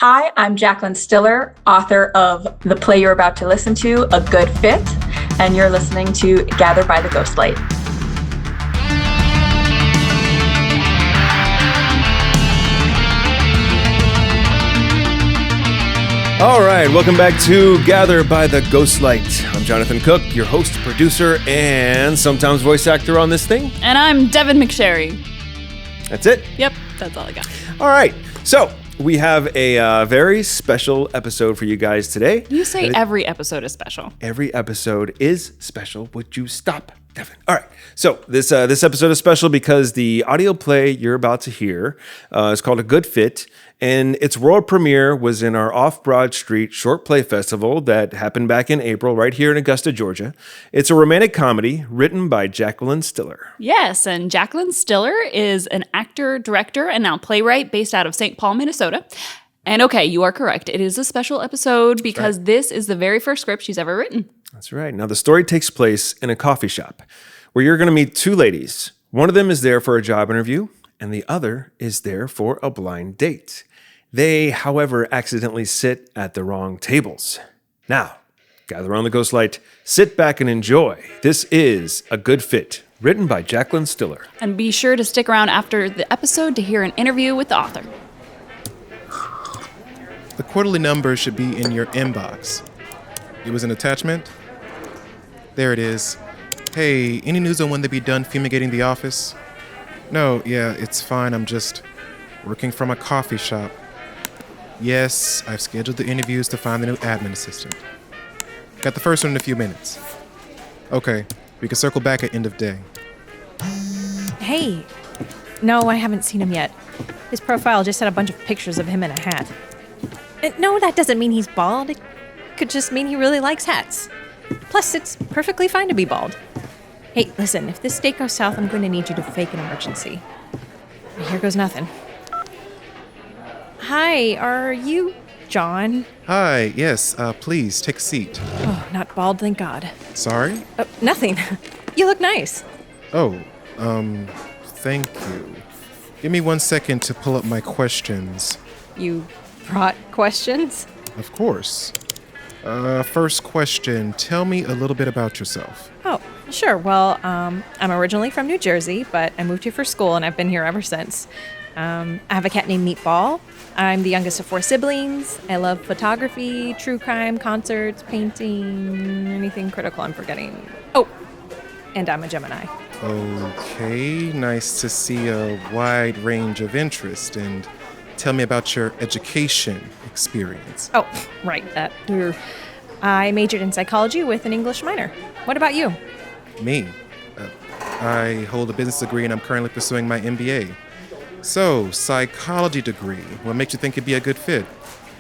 Hi, I'm Jaclyn Stiller, author of the play you're about to listen to, A Good Fit, and you're listening to Gathered by the Ghostlight. All right, welcome back to Gathered by the Ghostlight. I'm Jonathan Cook, your host, producer, and sometimes voice actor on this thing. And I'm Devin McSherry. That's it? Yep, that's all I got. All right, so we have a very special episode for you guys today. You say every episode is special. Every episode is special. Would you stop, Devin? All right. So this episode is special because the audio play you're about to hear is called A Good Fit, and its world premiere was in our Off Broad Street Short Play Festival that happened back in April right here in Augusta, Georgia. It's a romantic comedy written by Jaclyn Stiller. Yes, and Jaclyn Stiller is an actor, director, and now playwright based out of St. Paul, Minnesota. And okay, you are correct. It is a special episode because this is the very first script she's ever written. That's right. Now, the story takes place in a coffee shop where you're going to meet two ladies. One of them is there for a job interview, and the other is there for a blind date. They, however, accidentally sit at the wrong tables. Now, gather around the Ghostlight, sit back and enjoy. This is A Good Fit, written by Jaclyn Stiller. And be sure to stick around after the episode to hear an interview with the author. The quarterly number should be in your inbox. It was an attachment? There it is. Hey, any news on when they'll be done fumigating the office? No, yeah, it's fine. I'm just working from a coffee shop. Yes, I've scheduled the interviews to find the new admin assistant. Got the first one in a few minutes. Okay, we can circle back at end of day. Hey. No, I haven't seen him yet. His profile just had a bunch of pictures of him in a hat. No, that doesn't mean he's bald. It could just mean he really likes hats. Plus, it's perfectly fine to be bald. Hey, listen, if this date goes south, I'm going to need you to fake an emergency. Here goes nothing. Hi, are you John? Hi, yes, please, take a seat. Oh, not bald, thank God. Sorry? Nothing. You look nice. Oh, thank you. Give me 1 second to pull up my questions. You brought questions? Of course. First question, tell me a little bit about yourself. Oh, sure. Well, I'm originally from New Jersey, but I moved here for school and I've been here ever since. I have a cat named Meatball. I'm the youngest of 4 siblings. I love photography, true crime, concerts, painting, anything critical I'm forgetting. Oh, and I'm a Gemini. Okay, nice to see a wide range of interest. And tell me about your education experience. Oh, right. I majored in psychology with an English minor. What about you? Me? I hold a business degree and I'm currently pursuing my MBA. So, psychology degree. What makes you think you'd be a good fit?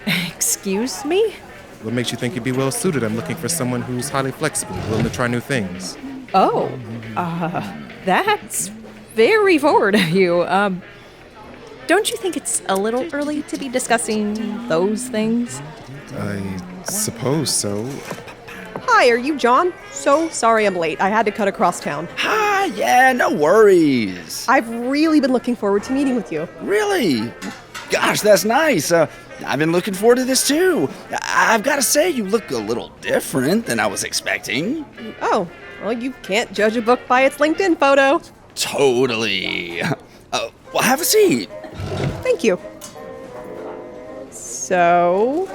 Excuse me? What makes you think you'd be well suited? I'm looking for someone who's highly flexible, willing to try new things. Oh, that's very forward of you. Don't you think it's a little early to be discussing those things? I suppose so. Hi, are you John? So sorry I'm late. I had to cut across town. Hi, yeah, no worries. I've really been looking forward to meeting with you. Really? Gosh, that's nice. I've been looking forward to this too. I've got to say, you look a little different than I was expecting. Oh, well, you can't judge a book by its LinkedIn photo. Totally. Well, have a seat. Thank you. So,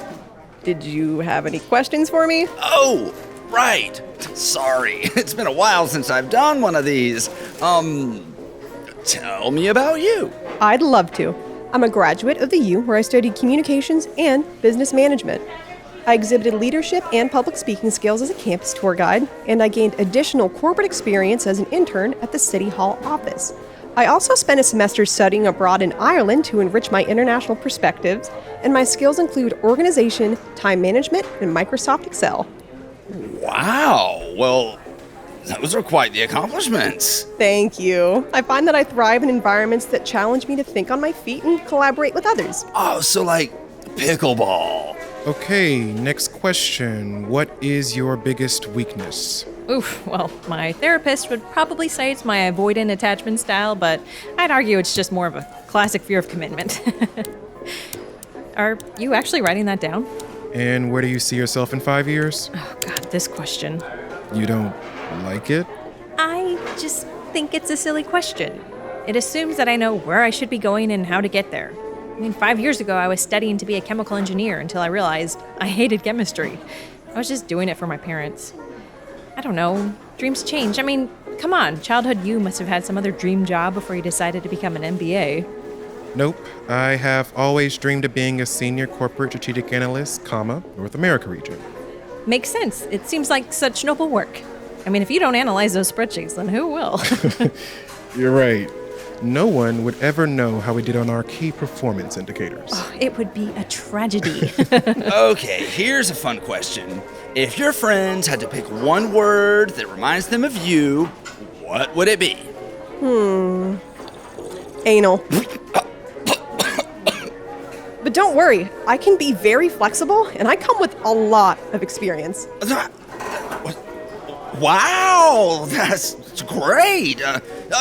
did you have any questions for me? Oh, right. Sorry. It's been a while since I've done one of these. Tell me about you. I'd love to. I'm a graduate of the U, where I studied communications and business management. I exhibited leadership and public speaking skills as a campus tour guide, and I gained additional corporate experience as an intern at the City Hall office. I also spent a semester studying abroad in Ireland to enrich my international perspectives, and my skills include organization, time management, and Microsoft Excel. Wow. Well, those are quite the accomplishments. Thank you. I find that I thrive in environments that challenge me to think on my feet and collaborate with others. Oh, so like pickleball. Okay, next question. What is your biggest weakness? Oof, well, my therapist would probably say it's my avoidant attachment style, but I'd argue it's just more of a classic fear of commitment. Are you actually writing that down? And where do you see yourself in 5 years? Oh, God, this question. You don't like it? I just think it's a silly question. It assumes that I know where I should be going and how to get there. I mean, 5 years ago, I was studying to be a chemical engineer until I realized I hated chemistry. I was just doing it for my parents. I don't know. Dreams change. I mean, come on. Childhood you must have had some other dream job before you decided to become an MBA. Nope. I have always dreamed of being a senior corporate strategic analyst, North America region. Makes sense. It seems like such noble work. I mean, if you don't analyze those spreadsheets, then who will? You're right. No one would ever know how we did on our key performance indicators. Oh, it would be a tragedy. Okay, here's a fun question. If your friends had to pick one word that reminds them of you, what would it be? Anal. But don't worry, I can be very flexible, and I come with a lot of experience. Wow, that's great.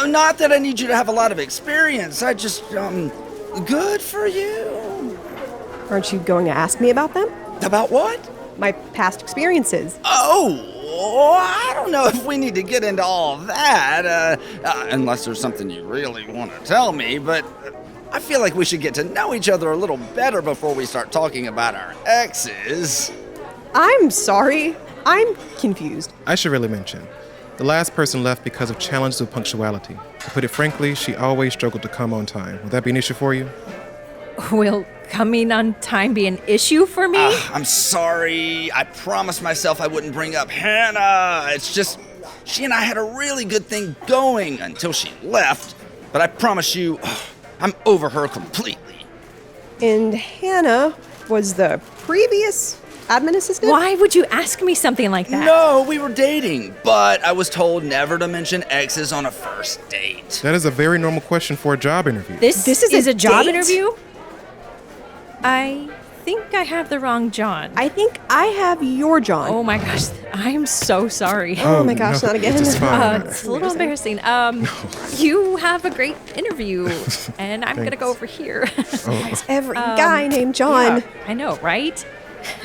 Not that I need you to have a lot of experience. I just, good for you. Aren't you going to ask me about them? About what? My past experiences. Oh, I don't know if we need to get into all that, unless there's something you really want to tell me, but I feel like we should get to know each other a little better before we start talking about our exes. I'm sorry. I'm confused. I should really mention, the last person left because of challenges with punctuality. To put it frankly, she always struggled to come on time. Would that be an issue for you? Will coming on time be an issue for me? I'm sorry. I promised myself I wouldn't bring up Hannah. It's just, she and I had a really good thing going until she left. But I promise you, I'm over her completely. And Hannah was the previous admin assistant? Why would you ask me something like that? No, we were dating, but I was told never to mention exes on a first date. That is a very normal question for a job interview. This is a job date? interview? I think I have the wrong John. I think I have your John. Oh my gosh, I'm so sorry. Oh my gosh, not again. It's fine. It's a little embarrassing. You have a great interview, and I'm gonna go over here. Every guy named John. Yeah, I know, right?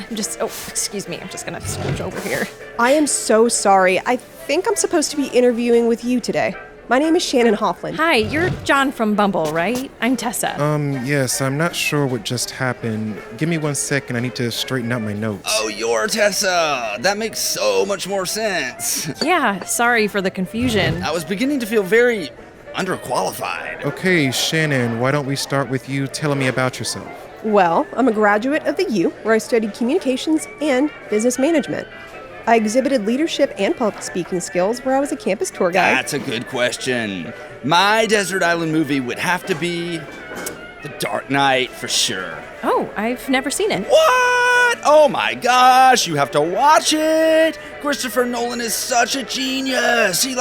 Excuse me. I'm just gonna switch over here. I am so sorry. I think I'm supposed to be interviewing with you today. My name is Shannon Hoffland. Hi, you're John from Bumble, right? I'm Tessa. Yes, I'm not sure what just happened. Give me 1 second, I need to straighten out my notes. Oh, you're Tessa. That makes so much more sense. Yeah, sorry for the confusion. I was beginning to feel very underqualified. Okay, Shannon, why don't we start with you telling me about yourself? Well, I'm a graduate of the U, where I studied communications and business management. I exhibited leadership and public speaking skills where I was a campus tour guide. That's a good question. My desert island movie would have to be The Dark Knight for sure. Oh, I've never seen it. What? Oh my gosh, you have to watch it. Christopher Nolan is such a genius. He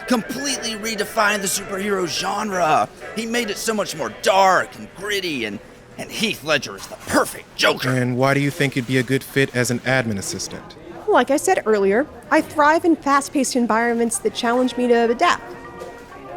completely redefined the superhero genre. He made it so much more dark and gritty, and Heath Ledger is the perfect Joker. And why do you think it'd be a good fit as an admin assistant? Like I said earlier, I thrive in fast-paced environments that challenge me to adapt.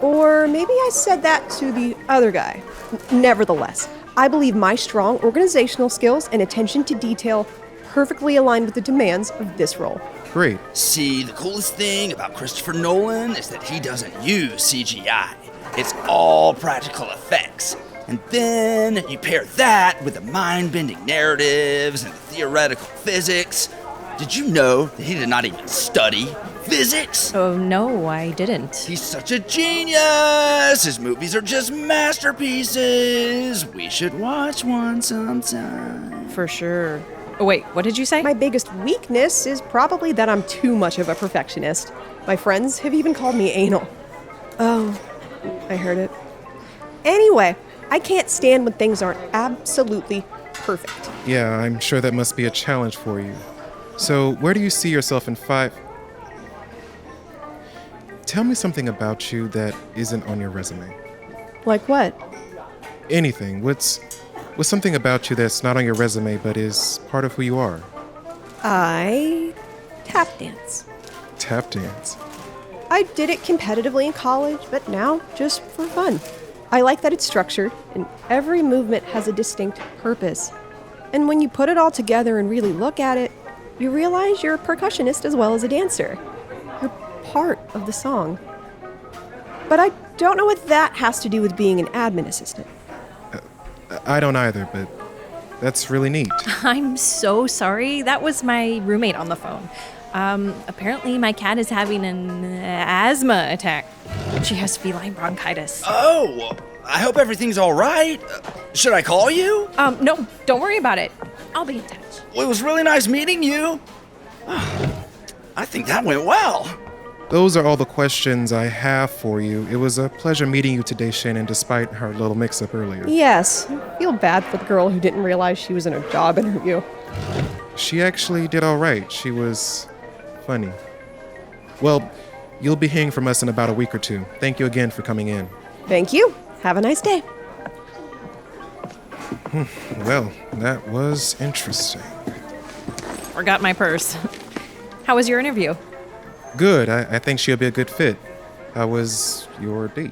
Or maybe I said that to the other guy. Nevertheless, I believe my strong organizational skills and attention to detail perfectly align with the demands of this role. Great. See, the coolest thing about Christopher Nolan is that he doesn't use CGI. It's all practical effects. And then you pair that with the mind-bending narratives and the theoretical physics. Did you know that he did not even study physics? Oh, no, I didn't. He's such a genius! His movies are just masterpieces! We should watch one sometime. For sure. Oh, wait, what did you say? My biggest weakness is probably that I'm too much of a perfectionist. My friends have even called me anal. Oh, I heard it. Anyway, I can't stand when things aren't absolutely perfect. Yeah, I'm sure that must be a challenge for you. So, where do you see yourself in 5? Tell me something about you that isn't on your resume. Like what? Anything. What's something about you that's not on your resume but is part of who you are? I tap dance. Tap dance. I did it competitively in college, but now just for fun. I like that it's structured and every movement has a distinct purpose. And when you put it all together and really look at it, you realize you're a percussionist as well as a dancer. You're part of the song. But I don't know what that has to do with being an admin assistant. I don't either, but that's really neat. I'm so sorry. That was my roommate on the phone. Apparently my cat is having an asthma attack. She has feline bronchitis. Oh, I hope everything's all right. Should I call you? No, don't worry about it. I'll be in touch. Well, it was really nice meeting you. I think that went well. Those are all the questions I have for you. It was a pleasure meeting you today, Shannon, despite her little mix-up earlier. Yes, I feel bad for the girl who didn't realize she was in a job interview. She actually did all right. She was funny. Well, you'll be hearing from us in about a week or two. Thank you again for coming in. Thank you. Have a nice day. Well, that was interesting. Forgot my purse. How was your interview? Good. I think she'll be a good fit. How was your date?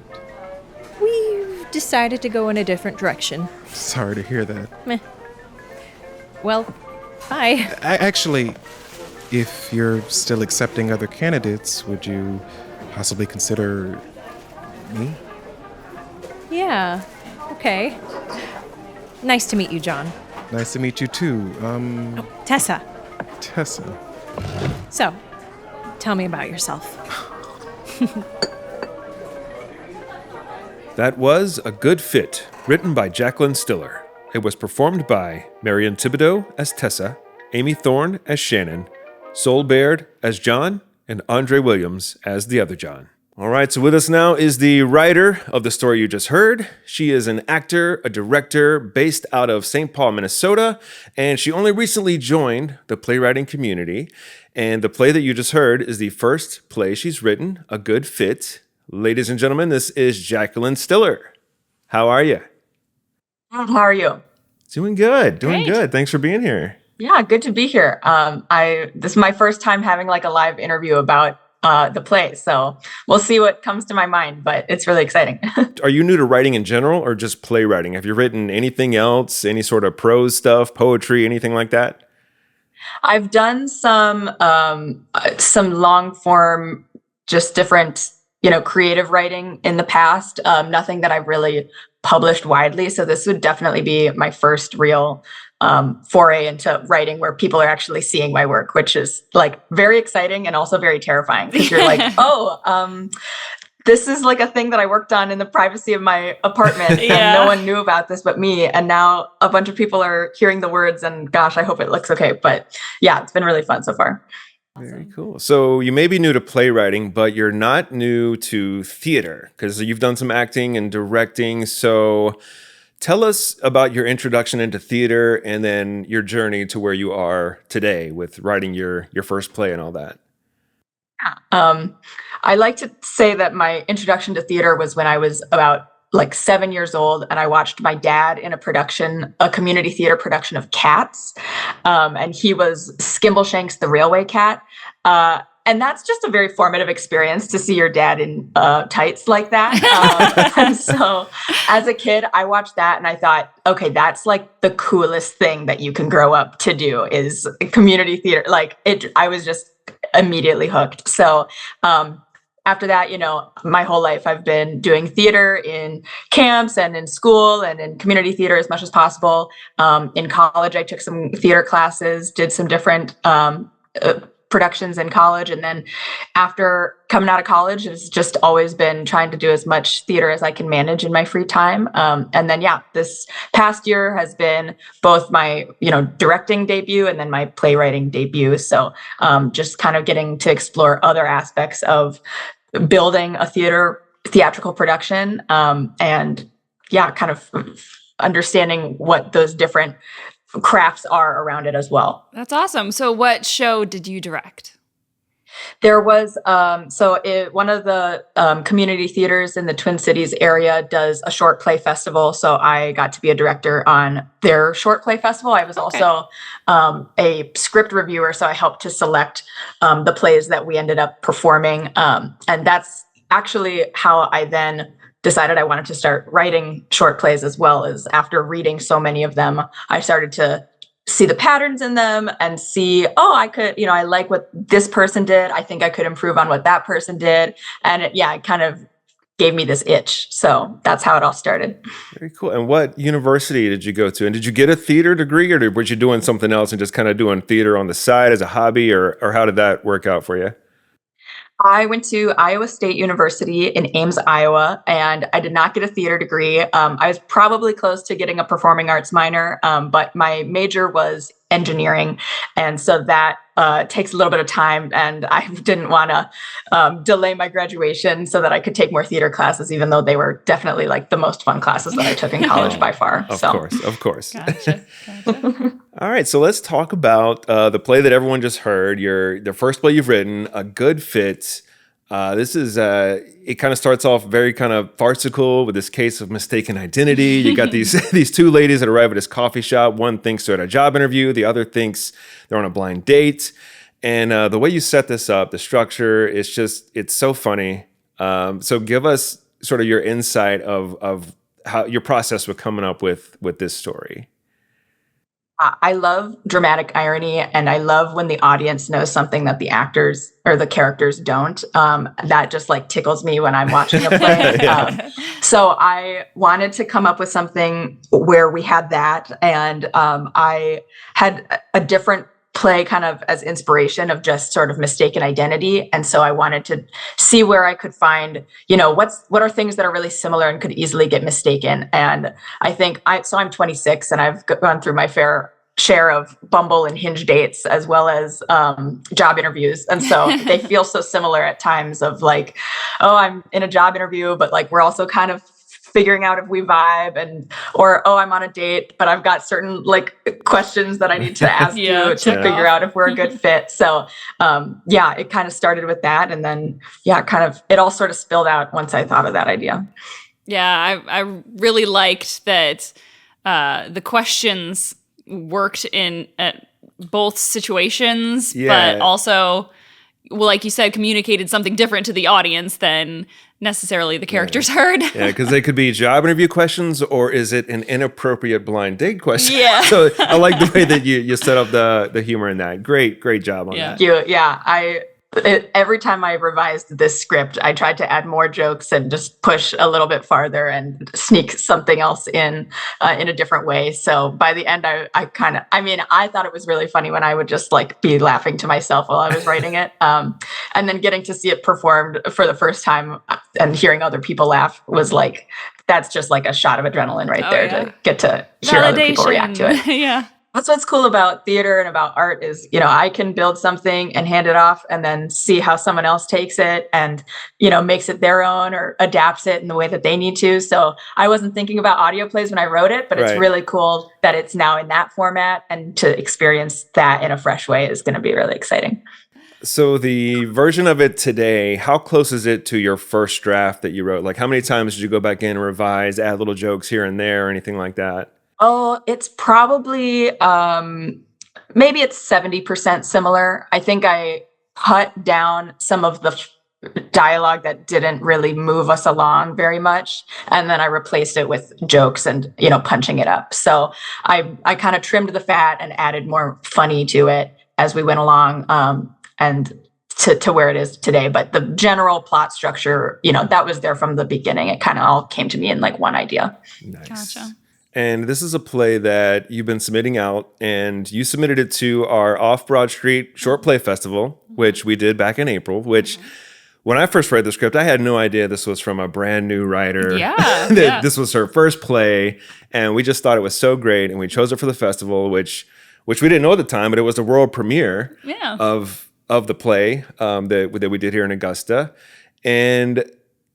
We've decided to go in a different direction. Sorry to hear that. Meh. Well, bye. Actually, if you're still accepting other candidates, would you possibly consider me? Yeah, okay. Nice to meet you, John. Nice to meet you too. Tessa. Tessa. So, tell me about yourself. That was A Good Fit, written by Jaclyn Stiller. It was performed by Marian Thibodeau as Tessa, Amy Thorne as Shannon, Sol Baird as John, and Andre Williams as the other John. All right, so with us now is the writer of the story you just heard. She is an actor, a director based out of St. Paul, Minnesota, and she only recently joined the playwriting community. And the play that you just heard is the first play she's written, A Good Fit. Ladies and gentlemen, this is Jaclyn Stiller. How are you? How are you? Doing good, doing Great. good. Thanks for being here. Yeah, good to be here. This is my first time having like a live interview about the play, so we'll see what comes to my mind, but it's really exciting. Are you new to writing in general or just playwriting? Have you written anything else, any sort of prose stuff, poetry, anything like that? I've done some long form, just different, creative writing in the past. Nothing that I've really published widely. So this would definitely be my first real foray into writing where people are actually seeing my work, which is like very exciting and also very terrifying because you're like, this is like a thing that I worked on in the privacy of my apartment and no one knew about this but me. And now a bunch of people are hearing the words and gosh, I hope it looks okay. But yeah, it's been really fun so far. Very cool. So you may be new to playwriting, but you're not new to theater because you've done some acting and directing. So tell us about your introduction into theater and then your journey to where you are today with writing your first play and all that. I like to say that my introduction to theater was when I was about like 7 years old and I watched my dad in a community theater production of Cats. And he was Skimbleshanks the railway cat. And that's just a very formative experience to see your dad in tights like that. And so as a kid, I watched that and I thought, okay, that's like the coolest thing that you can grow up to do is community theater. I was just immediately hooked. So after that, my whole life I've been doing theater in camps and in school and in community theater as much as possible. In college, I took some theater classes, did some different productions in college. And then after coming out of college, it's just always been trying to do as much theater as I can manage in my free time. And then, this past year has been both my, directing debut and then my playwriting debut. So just kind of getting to explore other aspects of building a theatrical production and kind of understanding what those different crafts are around it as well. That's awesome. So what show did you direct? There was, one of the community theaters in the Twin Cities area does a short play festival. So I got to be a director on their short play festival. I was also a script reviewer. So I helped to select the plays that we ended up performing. And that's actually how I then decided I wanted to start writing short plays as well. As after reading so many of them, I started to see the patterns in them and see, oh, I could, I like what this person did. I think I could improve on what that person did. And it kind of gave me this itch. So that's how it all started. Very cool. And what university did you go to? And did you get a theater degree, or were you doing something else and just kind of doing theater on the side as a hobby, or how did that work out for you? I went to Iowa State University in Ames, Iowa, and I did not get a theater degree. I was probably close to getting a performing arts minor, but my major was engineering. And so that takes a little bit of time, and I didn't want to delay my graduation so that I could take more theater classes, even though they were definitely like the most fun classes that I took in college by far. Of course. Gotcha. All right, so let's talk about the play that everyone just heard, the first play you've written, A Good Fit. This is, it kind of starts off very kind of farcical with this case of mistaken identity. You got these two ladies that arrive at this coffee shop. One thinks they're at a job interview. The other thinks they're on a blind date. And the way you set this up, the structure, it's so funny. So give us sort of your insight of how your process with coming up with this story. I love dramatic irony, and I love when the audience knows something that the actors or the characters don't. That just like tickles me when I'm watching a play. So I wanted to come up with something where we had that, and I had a different play kind of as inspiration of just sort of mistaken identity. And so I wanted to see where I could find, what are things that are really similar and could easily get mistaken. And I think I'm 26 and I've gone through my fair share of Bumble and Hinge dates, as well as job interviews. And so they feel so similar at times of like, oh, I'm in a job interview, but like, we're also kind of figuring out if we vibe, or, oh, I'm on a date, but I've got certain like questions that I need to ask you to figure out if we're a good fit. So, it kind of started with that. And then, it all sort of spilled out once I thought of that idea. Yeah, I really liked that the questions worked in both situations, but also, well, like you said, communicated something different to the audience than necessarily the characters heard. Yeah, because they could be job interview questions, or is it an inappropriate blind date question? Yeah. So I like the way that you set up the humor in that. Great job on that. Every time I revised this script, I tried to add more jokes and just push a little bit farther and sneak something else in a different way. So by the end, I thought it was really funny when I would just like be laughing to myself while I was writing it. And then getting to see it performed for the first time and hearing other people laugh was like, that's just like a shot of adrenaline right there to get to hear other people react to it. Yeah. That's what's cool about theater and about art is, I can build something and hand it off and then see how someone else takes it and, makes it their own or adapts it in the way that they need to. So I wasn't thinking about audio plays when I wrote it, but it's really cool that it's now in that format, and to experience that in a fresh way is going to be really exciting. So the version of it today, how close is it to your first draft that you wrote? Like, how many times did you go back in and revise, add little jokes here and there or anything like that? Oh, it's probably, maybe it's 70% similar. I think I cut down some of the dialogue that didn't really move us along very much. And then I replaced it with jokes and, punching it up. So I kind of trimmed the fat and added more funny to it as we went along, and to where it is today. But the general plot structure, that was there from the beginning. It kind of all came to me in like one idea. Nice. Gotcha. And this is a play that you've been submitting out, and you submitted it to our Off Broad Street Short Play Festival, which we did back in April, which when I first read the script, I had no idea this was from a brand new writer. Yeah. This was her first play, and we just thought it was so great, and we chose it for the festival, which we didn't know at the time, but it was the world premiere of the play that we did here in Augusta. And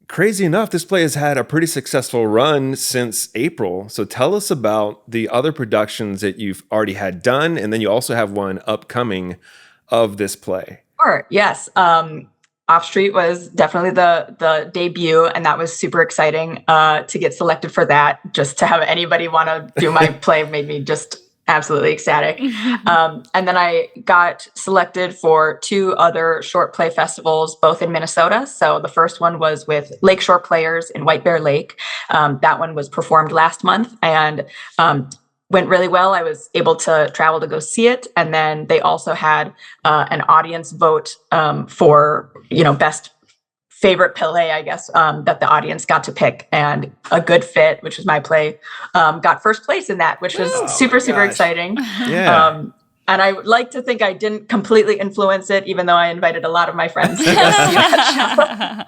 crazy enough, this play has had a pretty successful run since April. So tell us about the other productions that you've already had done, and then you also have one upcoming of this play. Sure. Yes. Off Street was definitely the debut, and that was super exciting to get selected for that. Just to have anybody want to do my play made me just absolutely ecstatic. And then I got selected for 2 other short play festivals, both in Minnesota. So the first one was with Lakeshore Players in White Bear Lake. That one was performed last month. And went really well. I was able to travel to go see it. And then they also had an audience vote for, best favorite play, I guess, that the audience got to pick. And A Good Fit, which was my play, got first place in that, which was super exciting. Yeah. And I would like to think I didn't completely influence it, even though I invited a lot of my friends to go see that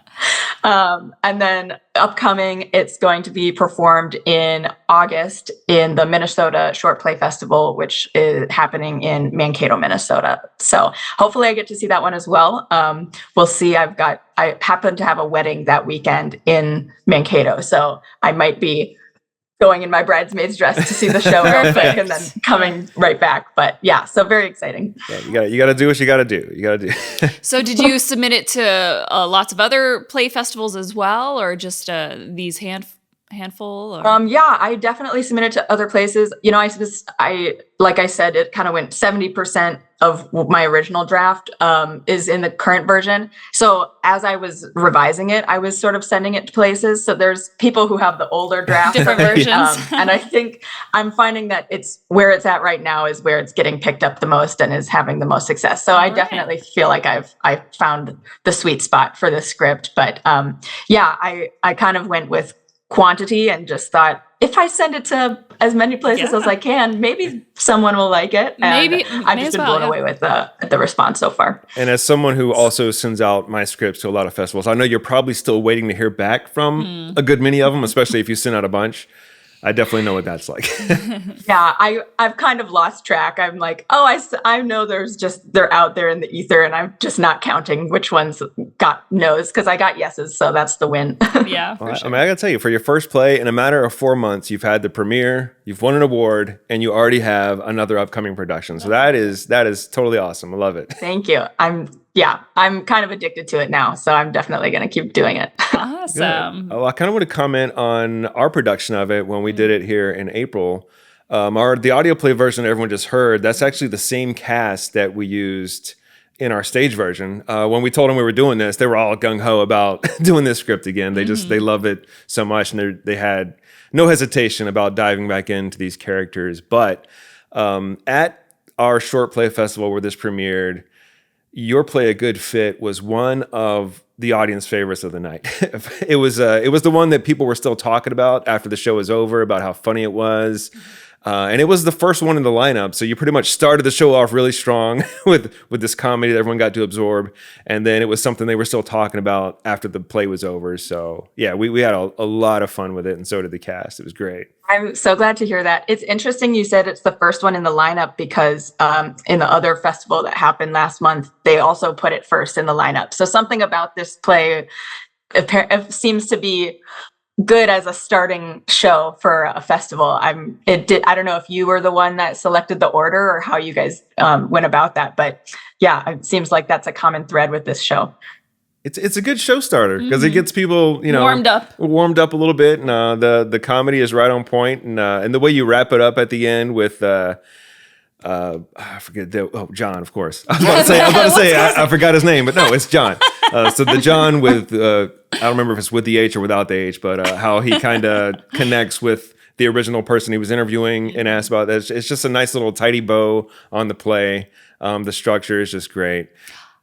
show. And then upcoming, it's going to be performed in August in the Minnesota Short Play Festival, which is happening in Mankato, Minnesota. So hopefully I get to see that one as well. We'll see. I happen to have a wedding that weekend in Mankato, so I might be going in my bridesmaid's dress to see the show real quick and then coming right back. But yeah, so very exciting. Yeah, you got to do what you got to do. You got to do. So did you submit it to lots of other play festivals as well, or just these handful? Or? Yeah, I definitely submitted to other places. I like I said, it kind of went 70% of my original draft is in the current version. So as I was revising it, I was sort of sending it to places. So there's people who have the older draft, different versions. And I think I'm finding that it's where it's at right now is where it's getting picked up the most and is having the most success. So I definitely feel like I've found the sweet spot for this script. But I kind of went with quantity and just thought, if I send it to as many places as I can, maybe someone will like it. And I've just been blown away with the response so far. And as someone who also sends out my scripts to a lot of festivals, I know you're probably still waiting to hear back from a good many of them, especially if you send out a bunch. I definitely know what that's like. Yeah, I've kind of lost track. I'm like, I know they're out there in the ether, and I'm just not counting which ones got no's because I got yeses, so that's the win. Yeah, for sure. I mean, I gotta tell you, for your first play, in a matter of 4 months, you've had the premiere, you've won an award, and you already have another upcoming production. So that is totally awesome. I love it. Thank you. I'm kind of addicted to it now, so I'm definitely going to keep doing it. Awesome. Oh, I kind of want to comment on our production of it when we did it here in April. The audio play version that everyone just heard, that's actually the same cast that we used in our stage version. When we told them we were doing this, they were all gung-ho about doing this script again. They love it so much, and they had no hesitation about diving back into these characters. But at our short play festival where this premiered, your play, A Good Fit, was one of the audience favorites of the night. It was the one that people were still talking about after the show was over, about how funny it was. And it was the first one in the lineup. So you pretty much started the show off really strong with this comedy that everyone got to absorb. And then it was something they were still talking about after the play was over. So yeah, we had a lot of fun with it, and so did the cast. It was great. I'm so glad to hear that. It's interesting you said it's the first one in the lineup because in the other festival that happened last month, they also put it first in the lineup. So something about this play seems to be good as a starting show for a festival. I don't know if you were the one that selected the order or how you guys went about that, but yeah, it seems like that's a common thread with this show. It's a good show starter because it gets people, warmed up a little bit, and the comedy is right on point, and the way you wrap it up at the end with I forget John, of course. I was about to say I forgot his name, but no, it's John. So the John with I don't remember if it's with the H or without the H, but how he kind of connects with the original person he was interviewing and asked about that. It's just a nice little tidy bow on the play. The structure is just great.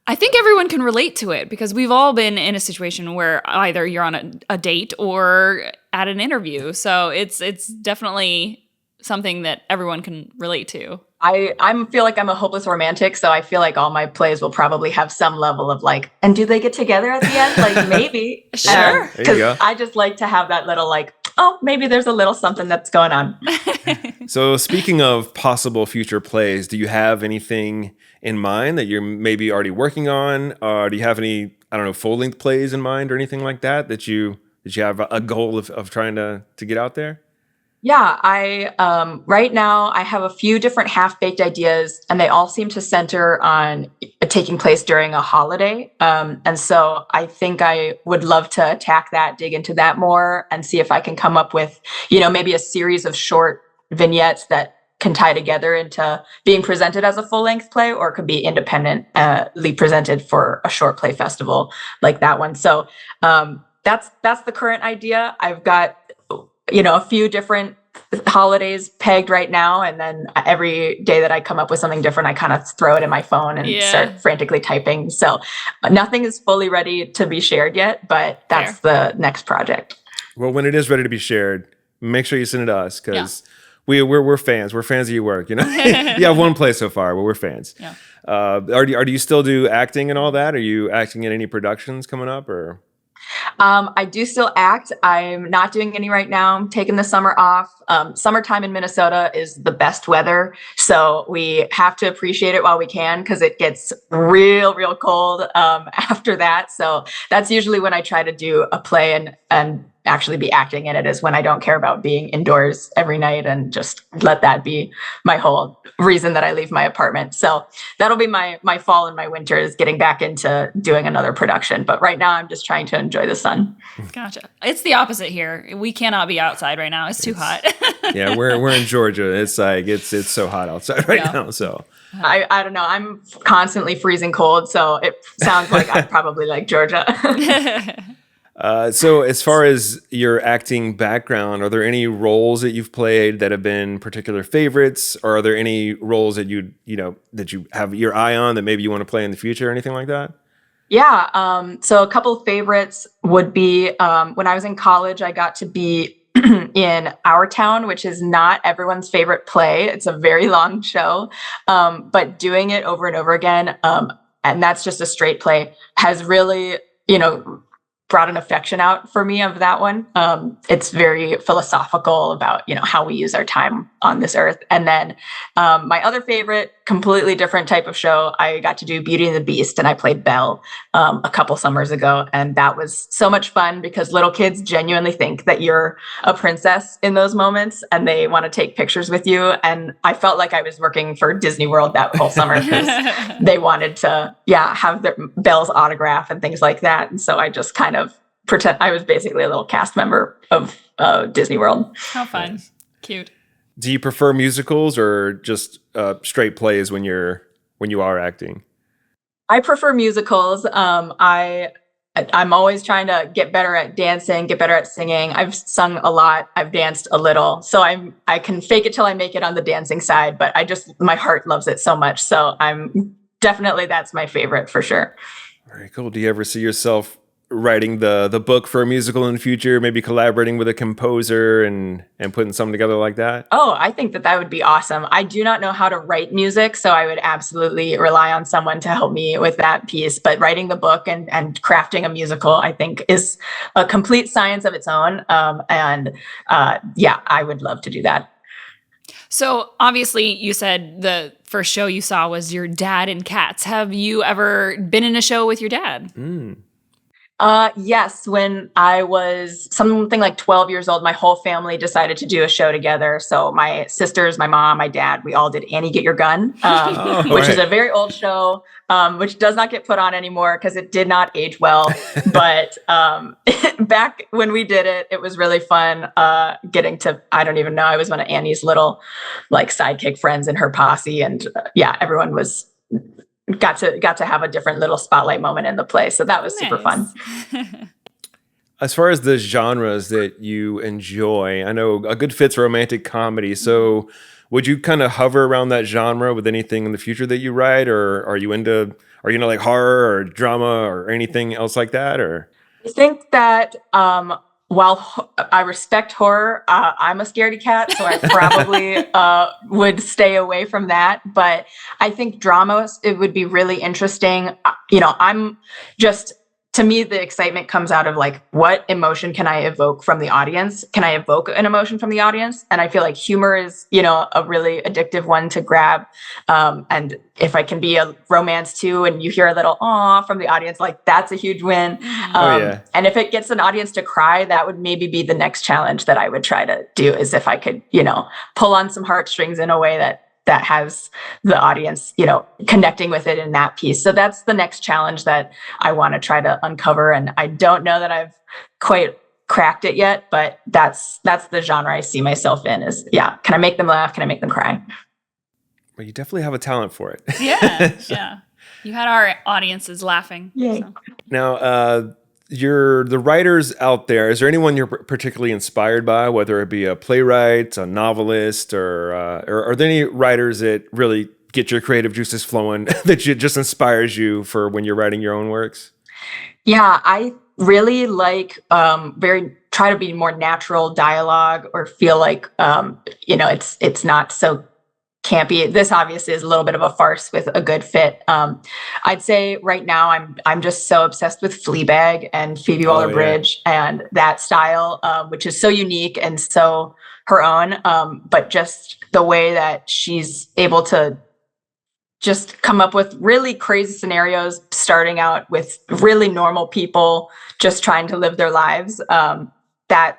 I think everyone can relate to it because we've all been in a situation where either you're on a date or at an interview. So it's definitely something that everyone can relate to. I feel like I'm a hopeless romantic, so I feel like all my plays will probably have some level of like, and do they get together at the end? Like maybe. Sure. Because I just like to have that little like, oh, maybe there's a little something that's going on. So speaking of possible future plays, do you have anything in mind that you're maybe already working on? Or do you have any, full-length plays in mind or anything like that you have a goal of trying to get out there? Yeah, right now I have a few different half-baked ideas, and they all seem to center on taking place during a holiday. And so I think I would love to attack that, dig into that more, and see if I can come up with, maybe a series of short vignettes that can tie together into being presented as a full-length play, or could be independently presented for a short play festival like that one. So that's the current idea. I've got a few different holidays pegged right now. And then every day that I come up with something different, I kind of throw it in my phone and start frantically typing. So nothing is fully ready to be shared yet, but that's the next project. Well, when it is ready to be shared, make sure you send it to us, because we're fans. We're fans of your work. You have one play so far, but we're fans. Yeah. Do you still do acting and all that? Are you acting in any productions coming up, or? I do still act. I'm not doing any right now. I'm taking the summer off. Summertime in Minnesota is the best weather. So we have to appreciate it while we can, because it gets real, real cold after that. So that's usually when I try to do a play and actually be acting in it, is when I don't care about being indoors every night and just let that be my whole reason that I leave my apartment. So that'll be my fall and my winter, is getting back into doing another production. But right now I'm just trying to enjoy the sun. Gotcha. It's the opposite here. We cannot be outside right now. It's too hot. Yeah, we're in Georgia. It's like it's so hot outside right now. So I don't know. I'm constantly freezing cold, so it sounds like I'm probably like Georgia. So as far as your acting background, are there any roles that you've played that have been particular favorites, or are there any roles that you have your eye on that maybe you want to play in the future, or anything like that? Yeah. So a couple of favorites would be when I was in college, I got to be in Our Town, which is not everyone's favorite play. It's a very long show, but doing it over and over again, and that's just a straight play, has really, brought an affection out for me of that one. It's very philosophical about, how we use our time on this earth. And then my other favorite, completely different type of show, I got to do Beauty and the Beast, and I played Belle a couple summers ago. And that was so much fun, because little kids genuinely think that you're a princess in those moments, and they want to take pictures with you. And I felt like I was working for Disney World that whole summer, because they wanted to, have Belle's autograph and things like that. And so I just kind of pretend I was basically a little cast member of Disney World. How fun. Cute. Do you prefer musicals or just straight plays when you are acting? I prefer musicals. I'm always trying to get better at dancing, get better at singing. I've sung a lot. I've danced a little. So I can fake it till I make it on the dancing side, but my heart loves it so much. So that's my favorite for sure. Very cool. Do you ever see yourself writing the book for a musical in the future, maybe collaborating with a composer and putting something together like that? Oh, I think that would be awesome. I do not know how to write music, so I would absolutely rely on someone to help me with that piece. But writing the book and crafting a musical, I think, is a complete science of its own. I would love to do that. So obviously you said the first show you saw was your dad in Cats. Have you ever been in a show with your dad? Yes, when I was something like 12 years old, my whole family decided to do a show together. So my sisters, my mom, my dad, we all did Annie, Get Your Gun, which is a very old show, which does not get put on anymore because it did not age well. But back when we did it, it was really fun getting to, I don't even know, I was one of Annie's little sidekick friends in her posse. And everyone got to have a different little spotlight moment in the play. So that was super fun. As far as the genres that you enjoy, I know a good fit's romantic comedy. So would you kind of hover around that genre with anything in the future that you write, or are you into like horror or drama or anything else like that? Or I think that while I respect horror, I'm a scaredy cat, so I probably would stay away from that. But I think drama, it would be really interesting. To me, the excitement comes out of what emotion can I evoke from the audience? Can I evoke an emotion from the audience? And I feel like humor is, a really addictive one to grab. And if I can be a romance too, and you hear a little "aw" from the audience, that's a huge win. And if it gets an audience to cry, that would maybe be the next challenge that I would try to do, is if I could, pull on some heartstrings in a way that has the audience, connecting with it in that piece. So that's the next challenge that I want to try to uncover. And I don't know that I've quite cracked it yet, but that's the genre I see myself in is, can I make them laugh? Can I make them cry? Well, you definitely have a talent for it. Yeah. Yeah. You had our audiences laughing. Yay. So. Now, the writers out there, is there anyone you're particularly inspired by, whether it be a playwright, a novelist, or are there any writers that really get your creative juices flowing that just inspires you for when you're writing your own works? Yeah, I really like try to be more natural dialogue, or feel like it's not so campy. This obviously is a little bit of a farce with a good fit. I'd say right now I'm just so obsessed with Fleabag and Phoebe Waller-Bridge and that style, which is so unique and so her own. But just the way that she's able to just come up with really crazy scenarios, starting out with really normal people just trying to live their lives. That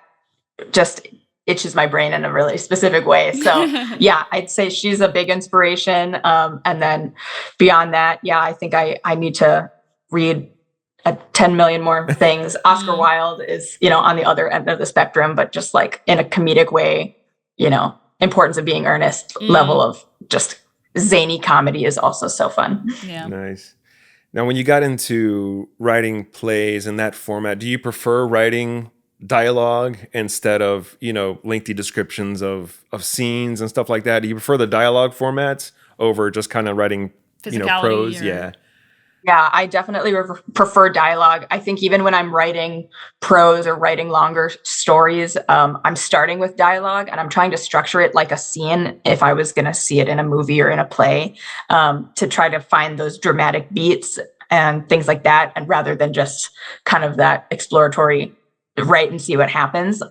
just itches my brain in a really specific way. So yeah, I'd say she's a big inspiration. And then beyond that, yeah, I think I need to read 10 million more things. Oscar Wilde is, on the other end of the spectrum, but just like in a comedic way, importance of being earnest level of just zany comedy is also so fun. Yeah. Nice. Now, when you got into writing plays in that format, do you prefer writing dialogue instead of, lengthy descriptions of scenes and stuff like that? Do you prefer the dialogue formats over just kind of writing, prose? Yeah, I definitely prefer dialogue. I think even when I'm writing prose or writing longer stories, I'm starting with dialogue and I'm trying to structure it like a scene if I was going to see it in a movie or in a play, to try to find those dramatic beats and things like that, and rather than just kind of that exploratory write and see what happens.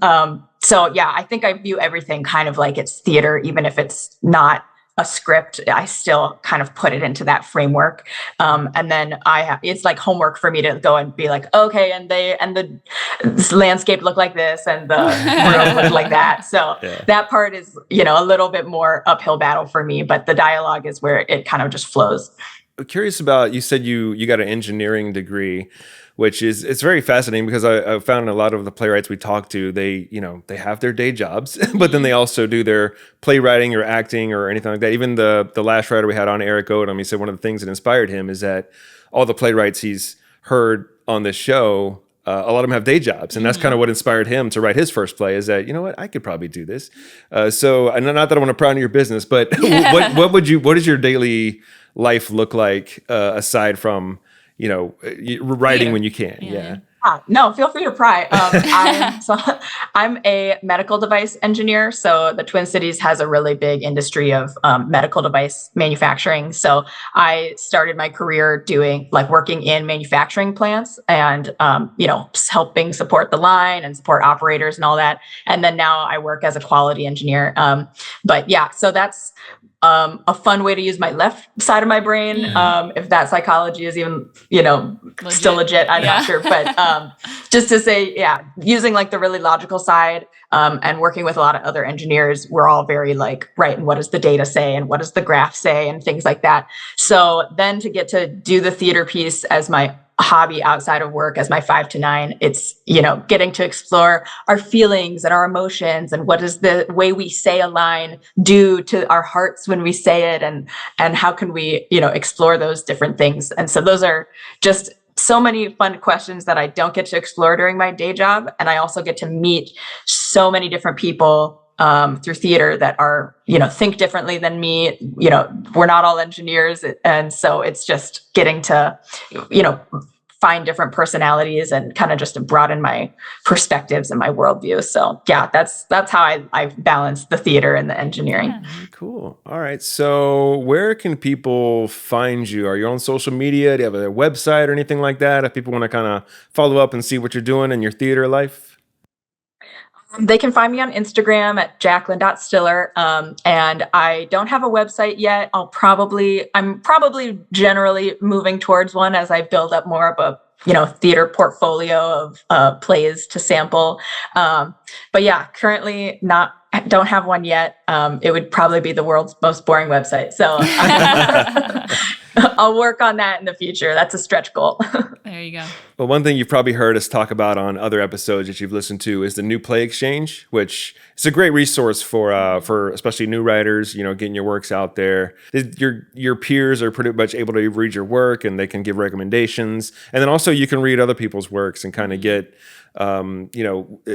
So yeah, I think I view everything kind of like it's theater, even if it's not a script. I still kind of put it into that framework. And then it's like homework for me to go and be like, okay, and the landscape looked like this and the room looked like that. So that part is, a little bit more uphill battle for me, but the dialogue is where it kind of just flows. I'm curious about, you said you got an engineering degree, which it's very fascinating because I found a lot of the playwrights we talk to, they have their day jobs, but then they also do their playwriting or acting or anything like that. Even the last writer we had on, Eric Odom, he said one of the things that inspired him is that all the playwrights he's heard on this show, a lot of them have day jobs. And that's kind of what inspired him to write his first play, is that, I could probably do this. So not that I want to pry into your business, but what does your daily life look like aside from writing when you can? Yeah. No, feel free to pry. I'm a medical device engineer. So the Twin Cities has a really big industry of medical device manufacturing. So I started my career working in manufacturing plants and, helping support the line and support operators and all that. And then now I work as a quality engineer. But yeah, so that's a fun way to use my left side of my brain. If that psychology is even, still legit, I'm not sure. But just to say, using like the really logical side and working with a lot of other engineers, we're all very like, right, and what does the data say? And what does the graph say? And things like that. So then to get to do the theater piece as my hobby outside of work, as my 5 to 9, it's getting to explore our feelings and our emotions, and what does the way we say a line do to our hearts when we say it, and how can we explore those different things. And so those are just so many fun questions that I don't get to explore during my day job, and I also get to meet so many different people through theater that are, think differently than me. We're not all engineers. And so it's just getting to, find different personalities and kind of just to broaden my perspectives and my worldview. So yeah, that's how I balance the theater and the engineering. Yeah. Cool. All right. So where can people find you? Are you on social media? Do you have a website or anything like that? If people want to kind of follow up and see what you're doing in your theater life? They can find me on Instagram at Jaclyn.Stiller. And I don't have a website yet. I'm probably generally moving towards one as I build up more of a, theater portfolio of plays to sample. But yeah, currently don't have one yet. It would probably be the world's most boring website. So I'll work on that in the future. That's a stretch goal. There you go. Well, one thing you've probably heard us talk about on other episodes that you've listened to is the New Play Exchange, which is a great resource for especially new writers, getting your works out there. Your peers are pretty much able to read your work and they can give recommendations. And then also you can read other people's works and kind of get,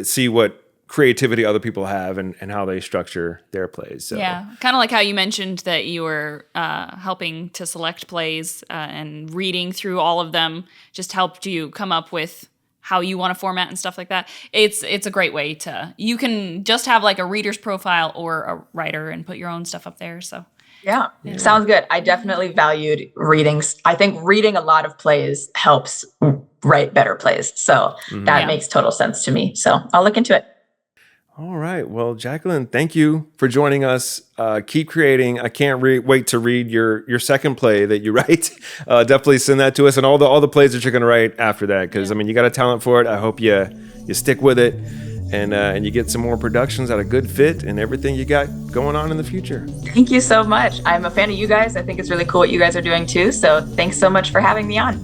see what creativity other people have and how they structure their plays. So. Yeah, kind of like how you mentioned that you were helping to select plays and reading through all of them just helped you come up with how you want to format and stuff like that. It's a great way to, you can just have like a reader's profile or a writer and put your own stuff up there. So yeah. Sounds good. I definitely valued reading. I think reading a lot of plays helps write better plays. So that makes total sense to me. So I'll look into it. All right. Well, Jaclyn, thank you for joining us. Keep creating. I can't wait to read your second play that you write. Definitely send that to us and all the plays that you're going to write after that. Because, you got a talent for it. I hope you stick with it and you get some more productions out of Good Fit and everything you got going on in the future. Thank you so much. I'm a fan of you guys. I think it's really cool what you guys are doing too. So thanks so much for having me on.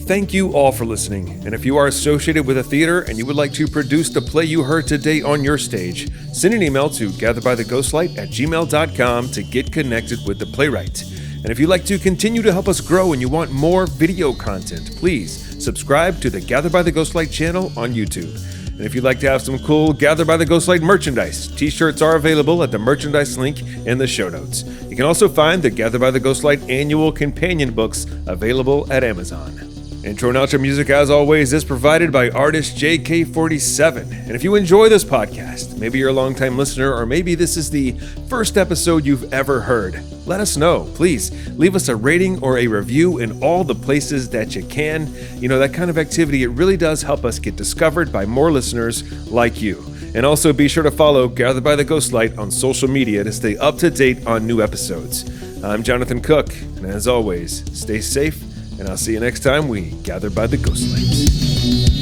Thank you all for listening. And if you are associated with a theater and you would like to produce the play you heard today on your stage, send an email to gatherbytheghostlight@gmail.com to get connected with the playwright. And if you'd like to continue to help us grow and you want more video content, please subscribe to the Gather by the Ghostlight channel on YouTube. And if you'd like to have some cool Gather by the Ghostlight merchandise, t-shirts are available at the merchandise link in the show notes. You can also find the Gather by the Ghostlight annual companion books available at Amazon. Intro and outro music, as always, is provided by artist JK47. And if you enjoy this podcast, maybe you're a longtime listener, or maybe this is the first episode you've ever heard, let us know. Please leave us a rating or a review in all the places that you can. That kind of activity, it really does help us get discovered by more listeners like you. And also be sure to follow Gather by the Ghostlight on social media to stay up to date on new episodes. I'm Jonathan Cook, and as always, stay safe. And I'll see you next time we gather by the Ghostlight.